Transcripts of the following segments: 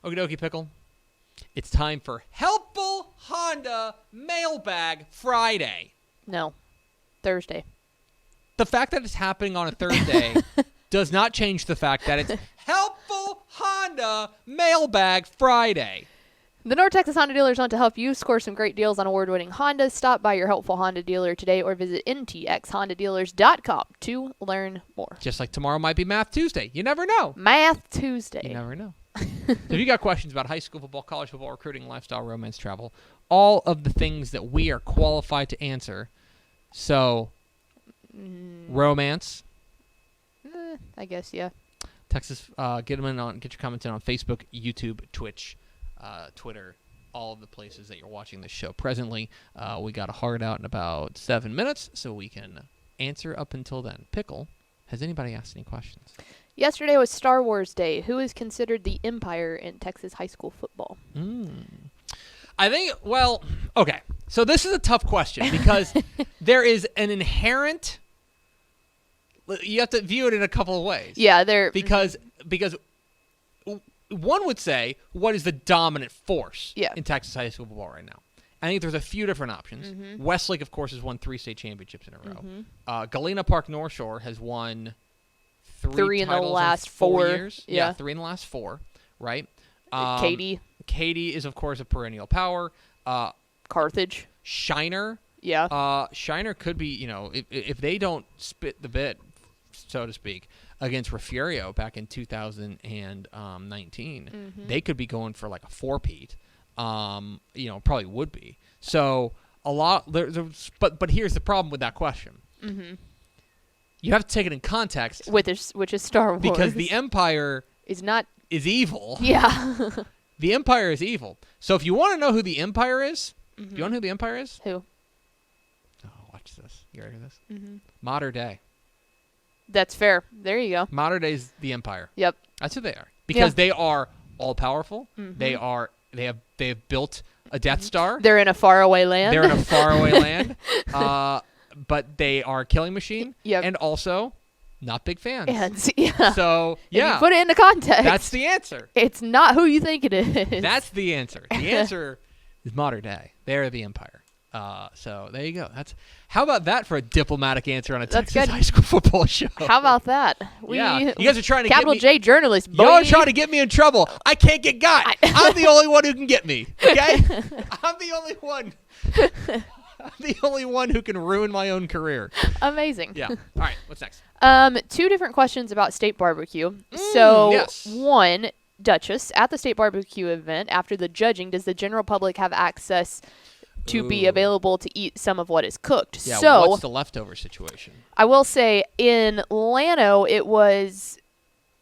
Okie dokie, Pickle. It's time for Helpful Honda Mailbag Friday. No. Thursday. The fact that it's happening on a Thursday does not change the fact that it's Helpful Honda Mailbag Friday. The North Texas Honda dealers want to help you score some great deals on award-winning Hondas. Stop by your helpful Honda dealer today or visit ntxhondadealers.com to learn more. Just like tomorrow might be Math Tuesday. You never know. Math Tuesday. You never know. So if you got questions about high school football, college football, recruiting, lifestyle, romance, travel, all of the things that we are qualified to answer. So, romance. I guess, yeah. Texas, get your comments in on Facebook, YouTube, Twitch, Twitter, all of the places that you're watching this show presently. We got a hard out in about 7 minutes, so we can answer up until then. Pickle, has anybody asked any questions? Yesterday was Star Wars Day. Who is considered the Empire in Texas high school football? I think, well, okay. So this is a tough question because there is an inherent, you have to view it in a couple of ways. Yeah, there. Because one would say, what is the dominant force in Texas high school football right now? I think there's a few different options. Westlake, of course, has won 3 state championships in a row. Galena Park North Shore has won three in the titles last in 4 4 years. Yeah, 3 in the last 4, right? Katy. Katy is, of course, a perennial power. Carthage. Shiner. Yeah. Shiner could be, if they don't spit the bit, so to speak, against Refugio back in 2019, they could be going for like a 4-peat. Probably would be. So a lot. But here's the problem with that question. You have to take it in context, which is Star Wars, because the Empire is evil. Yeah. The Empire is evil. So if you want to know who the Empire is, do you want to know who the Empire is? Who? Oh, watch this. You ready for this? Modern day. That's fair. There you go. Modern day is the Empire. Yep. That's who they are, because they are all powerful. They have built a Death Star. They're in a faraway land. But they are a killing machine. Yep. And also not big fans. Yeah. So, yeah. If you put it into context. That's the answer. It's not who you think it is. That's the answer. The answer is modern day. They're the Empire. So there you go. How about that for a diplomatic answer on a Texas high school football show? How about that? You guys are trying to Capital get me, J journalist. Y'all are trying to get me in trouble. I can't get got. I'm the only one who can get me. Okay? I'm the only one. I'm the only one who can ruin my own career. Amazing. Yeah. All right. What's next? 2 different questions about state barbecue. So, yes. One, Duchess, at the state barbecue event, after the judging, does the general public have access to be available to eat some of what is cooked? Yeah, so, what's the leftover situation? I will say in Llano, it was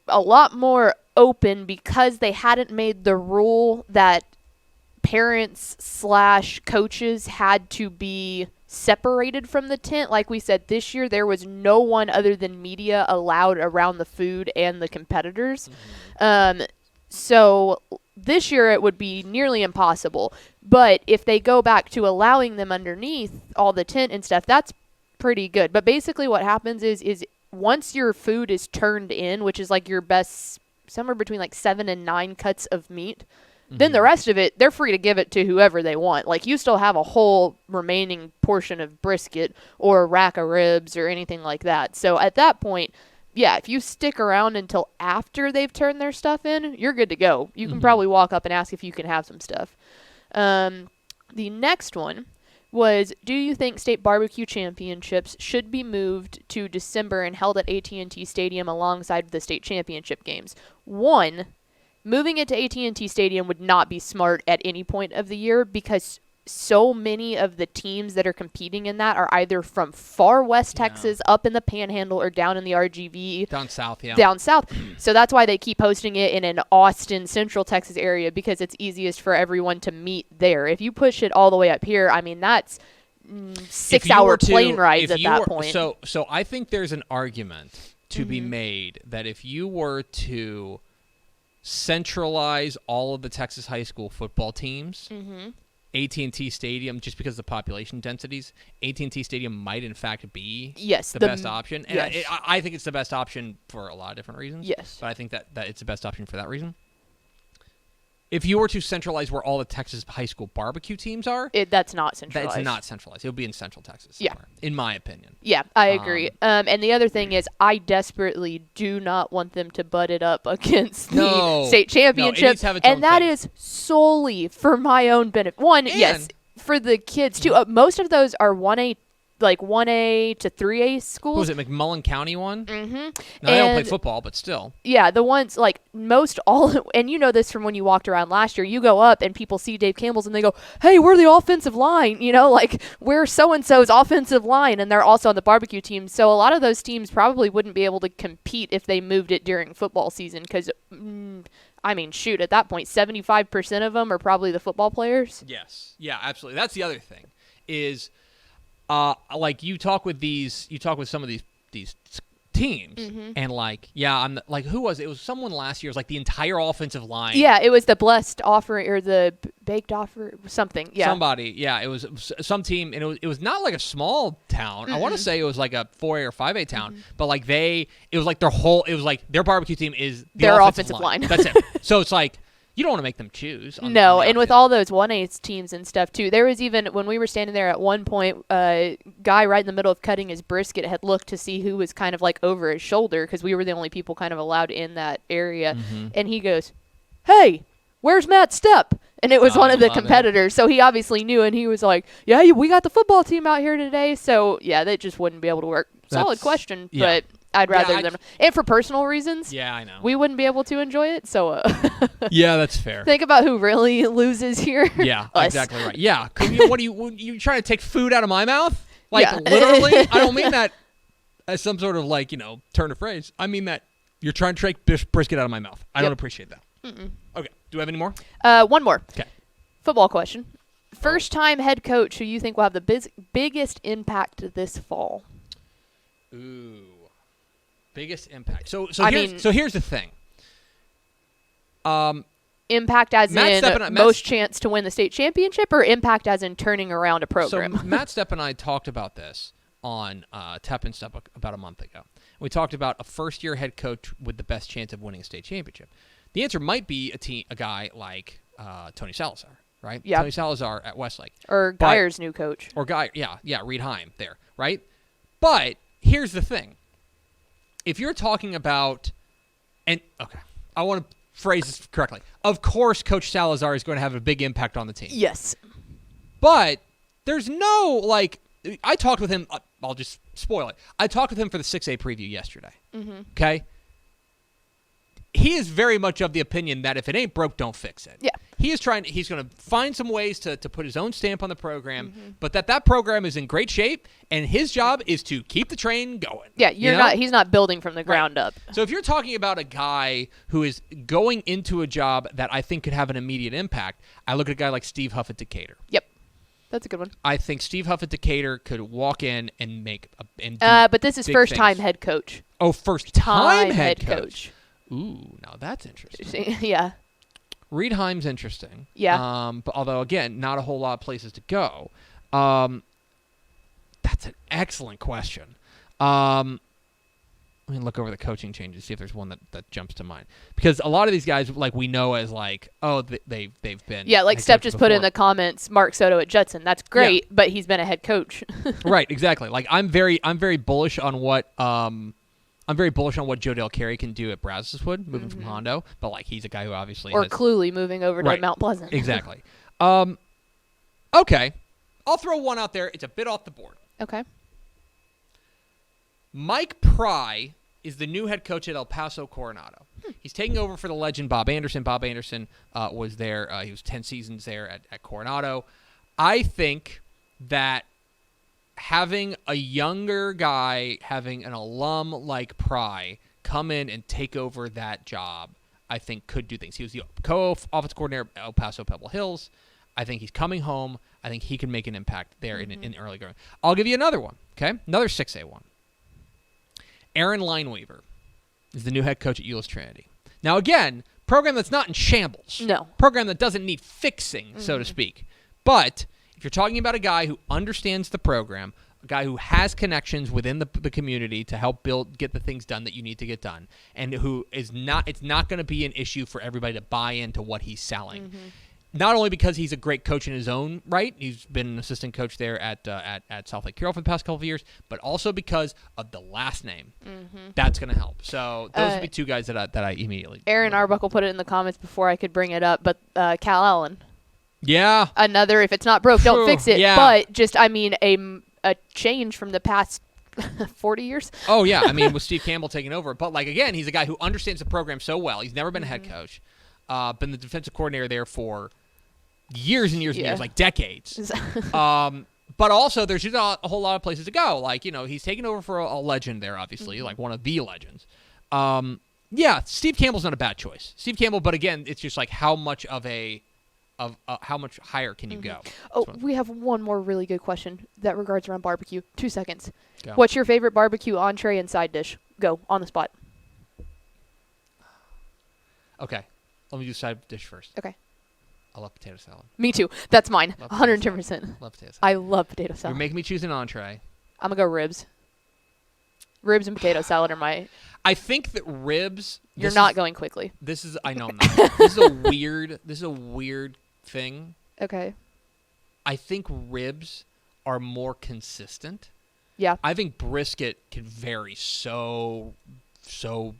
a lot more open because they hadn't made the rule that parents/coaches had to be separated from the tent. Like we said, this year there was no one other than media allowed around the food and the competitors. So this year it would be nearly impossible. But if they go back to allowing them underneath all the tent and stuff, that's pretty good. But basically what happens is once your food is turned in, which is like your best, somewhere between like 7 and 9 cuts of meat, then the rest of it, they're free to give it to whoever they want. Like, you still have a whole remaining portion of brisket or a rack of ribs or anything like that. So at that point, yeah, if you stick around until after they've turned their stuff in, you're good to go. You can probably walk up and ask if you can have some stuff. The next one was, do you think state barbecue championships should be moved to December and held at AT&T Stadium alongside the state championship games? One, moving it to AT&T Stadium would not be smart at any point of the year because so many of the teams that are competing in that are either from far west Texas, up in the Panhandle, or down in the RGV. Down south, yeah. Down south. So that's why they keep hosting it in an Austin, Central Texas area, because it's easiest for everyone to meet there. If you push it all the way up here, I mean, that's 6-hour plane rides at that point. So I think there's an argument to be made that if you were to centralize all of the Texas high school football teams, AT&T Stadium, just because of the population densities, AT&T Stadium might in fact be the best option. And I think it's the best option for a lot of different reasons. Yes. But I think that it's the best option for that reason. If you were to centralize where all the Texas high school barbecue teams are, That's not centralized. It's not centralized. It would be in Central Texas Yeah. somewhere, in my opinion. Yeah, I agree. And the other thing is, I desperately do not want them to butt it up against the state championship. No, it needs to have its own that thing. is solely for my own benefit. Yes, for the kids too. Most of those are 1A to 3A schools. What was it, McMullen County one? Mm-hmm. No, they don't play football, but still. Yeah, the ones and you know this from when you walked around last year, you go up and people see Dave Campbell's and they go, hey, we're the offensive line, we're so-and-so's offensive line, and they're also on the barbecue team. So a lot of those teams probably wouldn't be able to compete if they moved it during football season because, at that point, 75% of them are probably the football players. Yes. Yeah, absolutely. That's the other thing is, you talk with some of these teams, and who was it? It was someone last year. It was like the entire offensive line. Yeah, it was the blessed offer or the baked offer, something. Yeah, somebody. Yeah, it was some team, and it was not like a small town. I want to say it was like a 4A or 5A town, but it was like their barbecue team is their offensive line. That's it. So it's like. You don't want to make them choose. No, and with all those 1A teams and stuff, too, there was even, when we were standing there at one point, a guy right in the middle of cutting his brisket had looked to see who was kind of like over his shoulder because we were the only people kind of allowed in that area. And he goes, hey, where's Matt Stepp? And it was one of the competitors. So he obviously knew, and he was like, yeah, we got the football team out here today. So, yeah, that just wouldn't be able to work. Solid question, but I'd rather them. And for personal reasons. Yeah, I know. We wouldn't be able to enjoy it. So. Yeah, that's fair. Think about who really loses here. Yeah, exactly right. Yeah. What are you trying to take food out of my mouth? Literally? I don't mean that as some sort of turn of phrase. I mean that you're trying to take brisket out of my mouth. I don't appreciate that. Okay. Do we have any more? One more. Okay. Football question. First-time head coach who you think will have the biggest impact this fall? Ooh. Biggest impact. So here's the thing. Impact as in most chance to win the state championship, or impact as in turning around a program? So Matt Stepp and I talked about this on Tep and Stepp about a month ago. We talked about a first-year head coach with the best chance of winning a state championship. The answer might be a guy like Tony Salazar, right? Yeah. Tony Salazar at Westlake. Or Geyer's new coach. Or Reed Heim there, right? But here's the thing. If you're talking about I want to phrase this correctly. Of course, Coach Salazar is going to have a big impact on the team. Yes. But there's no, I talked with him. I'll just spoil it. I talked with him for the 6A preview yesterday. Okay? He is very much of the opinion that if it ain't broke, don't fix it. Yeah. He's going to find some ways to put his own stamp on the program, but that program is in great shape, and his job is to keep the train going. Yeah, he's not building from the ground up. So if you're talking about a guy who is going into a job that I think could have an immediate impact, I look at a guy like Steve Huff at Decatur. Yep. That's a good one. I think Steve Huff at Decatur could walk in and make but this is first-time head coach. Oh, first-time head coach. Ooh, now that's interesting. Yeah. Reed Heim's interesting. Yeah. But although, again, not a whole lot of places to go. That's an excellent question. Let me look over the coaching changes, see if there's one that jumps to mind. Because a lot of these guys, we know as they've been. Yeah, like Steph just put in the comments, Mark Soto at Judson. That's great, but he's been a head coach. Right, exactly. I'm very bullish on what Joe Del Carey can do at Brazoswood, moving from Hondo. But he's a guy who obviously Cluley moving over to Mount Pleasant. Exactly. Okay, I'll throw one out there. It's a bit off the board. Okay. Mike Pry is the new head coach at El Paso Coronado. He's taking over for the legend Bob Anderson. Bob Anderson was there. He was 10 seasons there at Coronado. I think that having a younger guy, having an alum like Pry come in and take over that job, I think could do things. He was the co-office coordinator at El Paso Pebble Hills. I think he's coming home. I think he can make an impact there in early growing. I'll give you another one, okay? Another 6A one. Aaron Lineweaver is the new head coach at Euless Trinity. Now, again, program that's not in shambles. No. Program that doesn't need fixing, so to speak. But if you're talking about a guy who understands the program, a guy who has connections within the community to help get the things done that you need to get done, and who is not. It's not going to be an issue for everybody to buy into what he's selling. Mm-hmm. Not only because he's a great coach in his own right, he's been an assistant coach there at South Lake Carroll for the past couple of years, but also because of the last name. Mm-hmm. That's going to help. So those would be two guys that I immediately. Aaron Arbuckle put it in the comments before I could bring it up, but Cal Allen. Yeah. Another, if it's not broke, don't fix it. Yeah. But just, I mean, a change from the past 40 years. Oh, yeah. I mean, with Steve Campbell taking over. But, like, again, he's a guy who understands the program so well. He's never been a head coach. Been the defensive coordinator there for years and years and years, like decades. But also, there's just a whole lot of places to go. Like, he's taken over for a legend there, obviously, like one of the legends. Yeah, Steve Campbell's not a bad choice. Steve Campbell, but again, it's just like how much how much higher can you go? Oh, we have one more really good question that regards around barbecue. 2 seconds. Go. What's your favorite barbecue entree and side dish? Go, on the spot. Okay. Let me do side dish first. Okay. I love potato salad. Me too. That's mine. Love 110%. Love potato salad. I love potato salad. You're making me choose an entree. I'm going to go ribs. Ribs and potato salad are my... I think that ribs... You're not going quickly. I know I'm not. This is a weird thing. Okay. I think ribs are more consistent. Yeah. I think brisket can vary so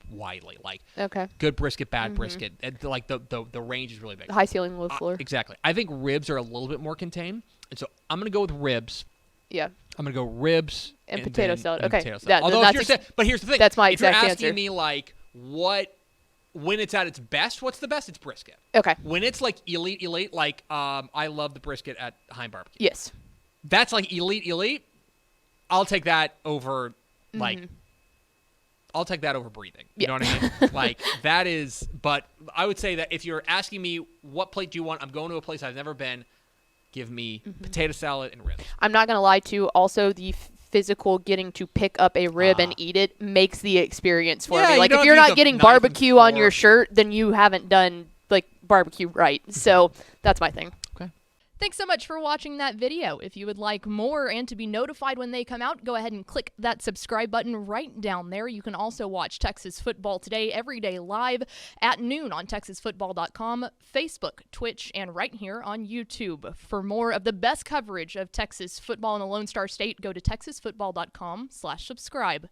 widely. Like, okay. Good brisket, bad brisket. Like the range is really big. High ceiling, low floor. Exactly. I think ribs are a little bit more contained, and so I'm gonna go with ribs. Yeah. I'm gonna go ribs and potato salad. Okay. Potato salad. Although but here's the thing. That's my if exact you're asking answer. me like when it's at its best, what's the best? It's brisket. Okay. When it's like elite, like I love the brisket at Heim Barbecue. Yes. That's like elite. I'll take that over like. I'll take that over breathing. You know what I mean? Like, that is, but I would say that if you're asking me what plate do you want, I'm going to a place I've never been. Give me potato salad and ribs. I'm not going to lie to you. Also, the physical getting to pick up a rib and eat it makes the experience for me. Like, if you're not getting barbecue on your shirt, then you haven't done, like, barbecue right. So that's my thing. Okay. Thanks so much for watching that video. If you would like more and to be notified when they come out, go ahead and click that subscribe button right down there. You can also watch Texas Football Today every day live at noon on TexasFootball.com, Facebook, Twitch, and right here on YouTube. For more of the best coverage of Texas football in the Lone Star State, go to TexasFootball.com/subscribe.